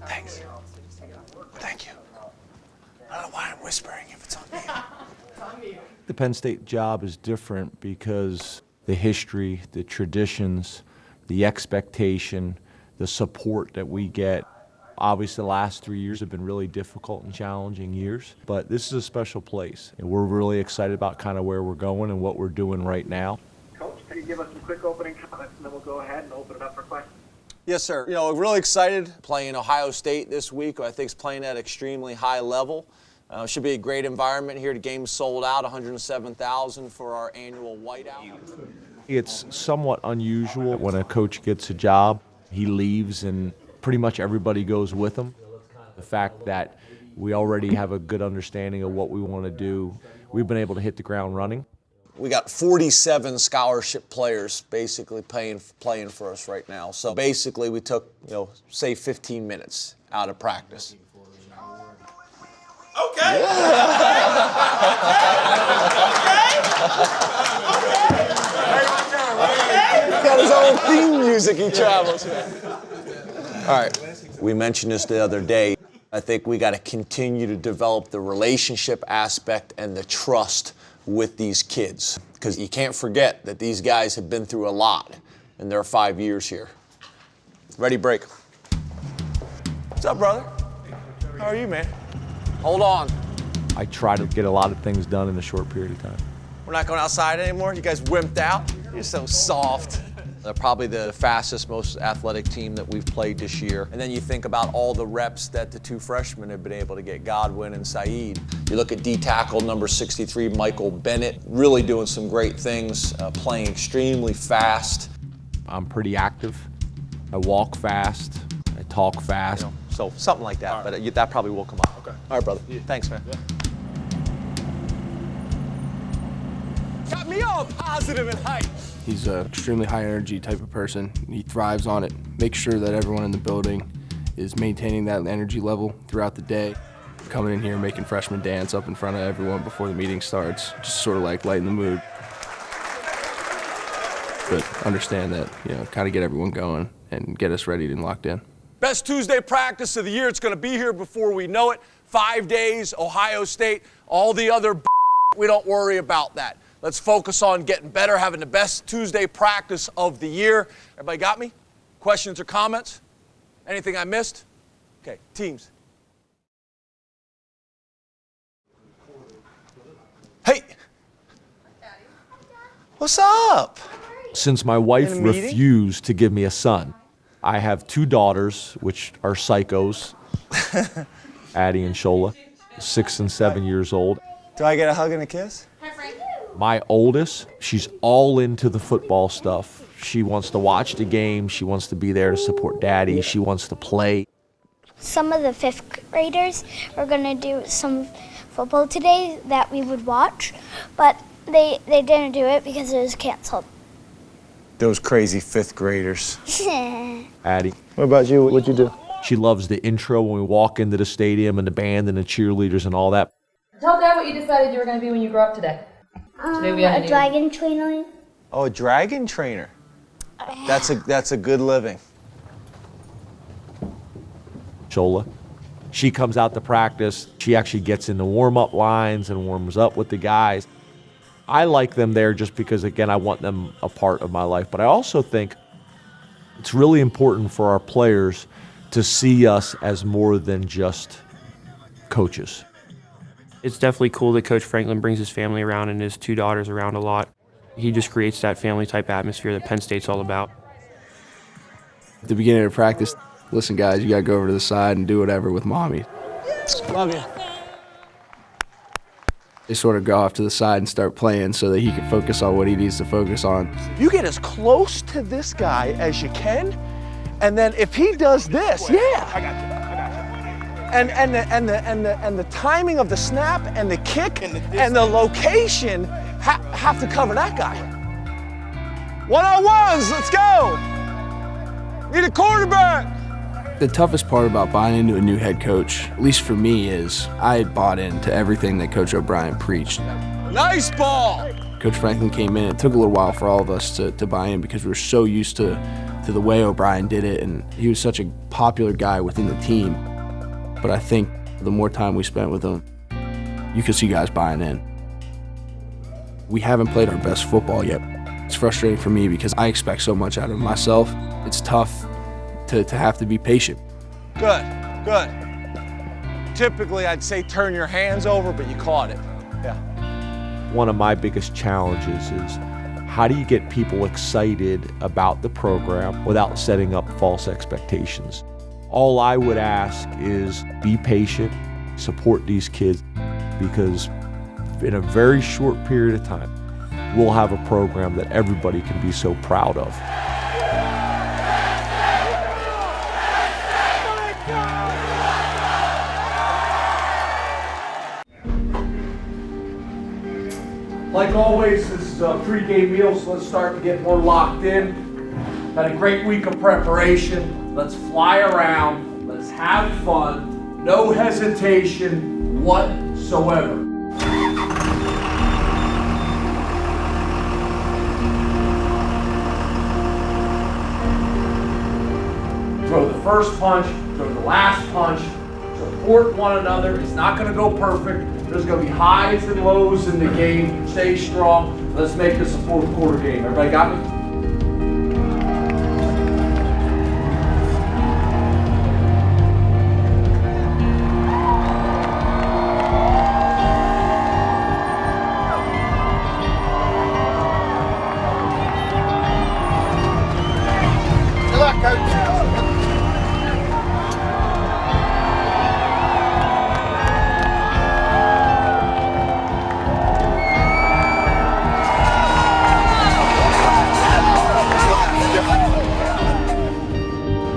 Thanks. Thank you. I don't know why I'm whispering if it's on me. The Penn State job is different because the history, the traditions, the expectation, the support that we get. Obviously, the last 3 years have been really difficult and challenging years, but this is a special place, and we're really excited about kind of where we're going and what we're doing right now. Coach, can you give us some quick opening comments, and then we'll go ahead and open it up for questions. Yes, sir. You know, really excited playing Ohio State this week, who I think is playing at an extremely high level. Should be a great environment here. The game's sold out, 107,000 for our annual whiteout. It's somewhat unusual when a coach gets a job, he leaves and pretty much everybody goes with him. The fact that we already have a good understanding of what we want to do, we've been able to hit the ground running. We got 47 scholarship players basically playing for us right now. So basically we took, say 15 minutes out of practice. Okay. He's got his own theme music he travels. All right, we mentioned this the other day. I think we got to continue to develop the relationship aspect and the trust with these kids, because you can't forget that these guys have been through a lot in their 5 years here. Ready, break. What's up, brother? How are you, man? Hold on. I try to get a lot of things done in a short period of time. We're not going outside anymore? You guys wimped out? You're so soft. They're probably the fastest, most athletic team that we've played this year. And then you think about all the reps that the two freshmen have been able to get, Godwin and Saeed. You look at D-tackle number 63, Michael Bennett, really doing some great things, playing extremely fast. I'm pretty active. I walk fast. I talk fast. So something like that, right. But that probably will come up. Okay. All right, brother. Yeah. Thanks, man. Yeah. Got me all positive and hype. He's an extremely high energy type of person. He thrives on it. Makes sure that everyone in the building is maintaining that energy level throughout the day. Coming in here, making freshmen dance up in front of everyone before the meeting starts, just sort of like lighten the mood. But understand that, kind of get everyone going and get us ready and locked in. Best Tuesday practice of the year. It's going to be here before we know it. 5 days, Ohio State, all the other we don't worry about that. Let's focus on getting better, having the best Tuesday practice of the year. Everybody got me? Questions or comments? Anything I missed? Okay, teams. Hey! What's up? Since my wife refused to give me a son, I have 2 daughters, which are psychos, Addie and Shola, 6 and 7 years old. Do I get a hug and a kiss? My oldest, she's all into the football stuff. She wants to watch the game. She wants to be there to support Daddy. She wants to play. Some of the 5th graders were going to do some football today that we would watch, but they didn't do it because it was canceled. Those crazy 5th graders. Addie. What about you? What'd you do? She loves the intro when we walk into the stadium and the band and the cheerleaders and all that. Tell Dad what you decided you were going to be when you grow up today. A dragon trainer. Oh, a dragon trainer. That's a good living. Shola. She comes out to practice. She actually gets in the warm-up lines and warms up with the guys. I like them there just because, again, I want them a part of my life. But I also think it's really important for our players to see us as more than just coaches. It's definitely cool that Coach Franklin brings his family around and his 2 daughters around a lot. He just creates that family-type atmosphere that Penn State's all about. At the beginning of practice, listen, guys, you got to go over to the side and do whatever with Mommy. Love you. They sort of go off to the side and start playing so that he can focus on what he needs to focus on. You get as close to this guy as you can, and then if he does this, yeah. I got you. And the timing of the snap and the kick and the location have to cover that guy. 1-on-1s, let's go. Need a quarterback. The toughest part about buying into a new head coach, at least for me, is I had bought into everything that Coach O'Brien preached. Nice ball. Coach Franklin came in. It took a little while for all of us to buy in because we were so used to to the way O'Brien did it, and he was such a popular guy within the team. But I think the more time we spent with him, you could see guys buying in. We haven't played our best football yet. It's frustrating for me because I expect so much out of myself. It's tough to have to be patient. Good, good. Typically, I'd say turn your hands over, but you caught it. Yeah. One of my biggest challenges is how do you get people excited about the program without setting up false expectations? All I would ask is be patient, support these kids, because in a very short period of time, we'll have a program that everybody can be so proud of. Like always, this is a pre-game meal, so let's start to get more locked in. Had a great week of preparation. Let's fly around. Let's have fun. No hesitation whatsoever. Throw the first punch, throw the last punch, support one another. It's not going to go perfect. There's going to be highs and lows in the game. Stay strong. Let's make this a fourth quarter game. Everybody got me? Good luck, Coach.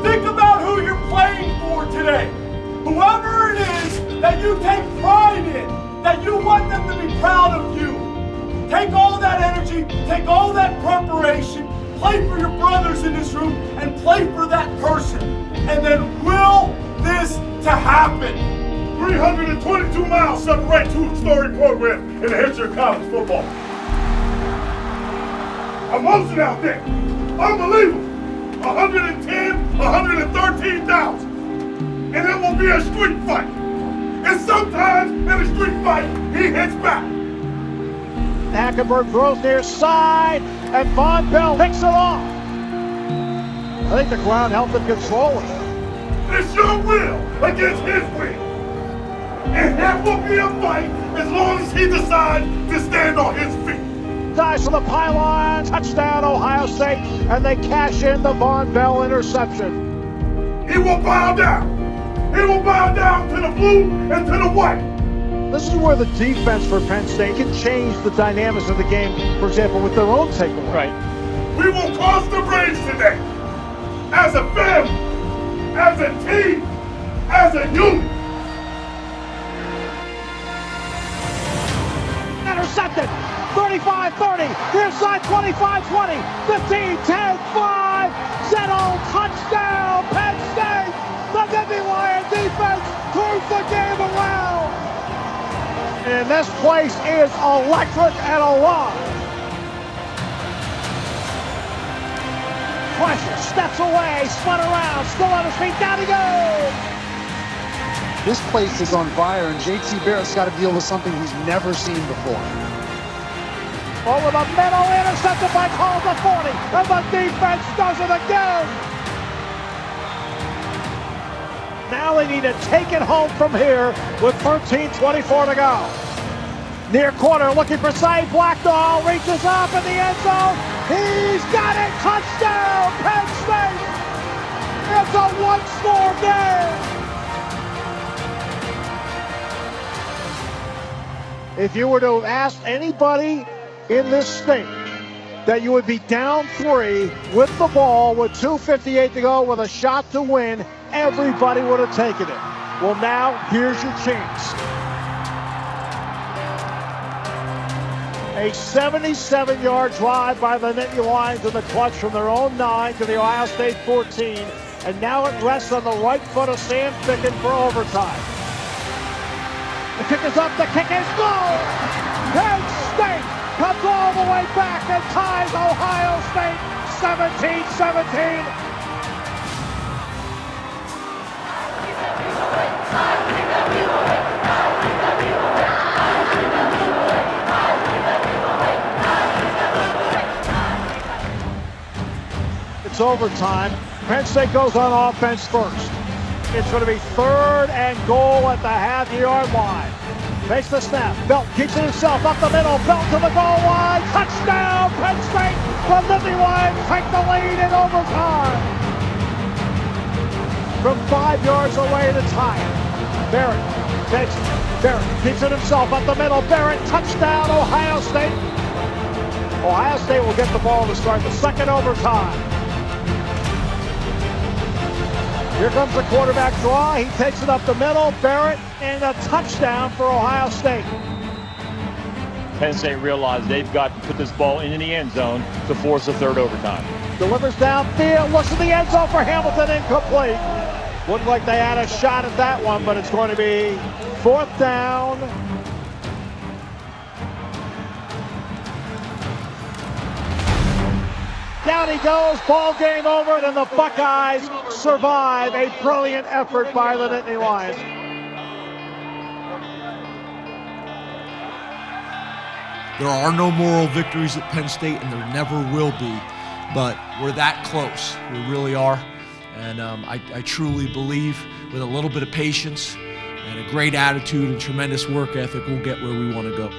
Think about who you're playing for today. Whoever it is that you take pride in, that you want them to be proud of you. Take all that energy, take all that preparation, play for your brothers in this room, and play for that person. And then will this to happen. 322 miles separate two-story program in the history of college football. Emotion out there. Unbelievable. 110, 113,000. And it will be a street fight. And sometimes in a street fight, he hits back. Hackenberg throws near side, and Von Bell picks it off. I think the ground helped him control it. It's your will against his will. And that will be a fight as long as he decides to stand on his feet. Dives for the pylon, touchdown Ohio State, and they cash in the Von Bell interception. He will bow down. He will bow down to the blue and to the white. This is where the defense for Penn State can change the dynamics of the game, for example, with their own takeaway. Right. We will cross the bridge today. As a family, as a team, as a unit. Intercepted. 35-30, near side 25-20, 15-10-5, Zettel, touchdown, Penn State! The Nittany Lion defense turns the game around! And this place is electric and alive. Pressure, steps away, spun around, still on his feet, down he goes! This place is on fire, and J.T. Barrett's got to deal with something he's never seen before. Over the middle, intercepted by Cole to 40, and the defense does it again. Now they need to take it home from here with 13:24 to go. Near corner, looking for Saeed Blackdahl, reaches up in the end zone. He's got it, touchdown, Penn State. It's a one-score game. If you were to ask anybody in this state that you would be down 3 with the ball with 2:58 to go with a shot to win, everybody would have taken it. Well, now here's your chance. A 77-yard drive by the Nittany Lions in the clutch from their own 9 to the Ohio State 14, and now it rests on the right foot of Sam Ficken for overtime. The kick is up, the kick is goal! Penn State comes all the way back and ties Ohio State 17-17. It's overtime. Penn State goes on offense first. It's going to be 3rd and goal at the half-yard line. Makes the snap. Belt keeps it himself up the middle. Belt to the goal line. Touchdown, Penn State. The Liberty Lions take the lead in overtime. From 5 yards away to tie it. Barrett takes it. Barrett keeps it himself up the middle. Barrett, touchdown, Ohio State. Ohio State will get the ball to start the second overtime. Here comes the quarterback draw. He takes it up the middle. Barrett, and a touchdown for Ohio State. Penn State realized they've got to put this ball into the end zone to force a third overtime. Delivers downfield, looks at the end zone for Hamilton, incomplete. Looked like they had a shot at that one, but it's going to be 4th down. Down he goes, ball game over, and the Buckeyes survive a brilliant effort by the Nittany Lions. There are no moral victories at Penn State, and there never will be, but we're that close. We really are, and I truly believe with a little bit of patience and a great attitude and tremendous work ethic, we'll get where we want to go.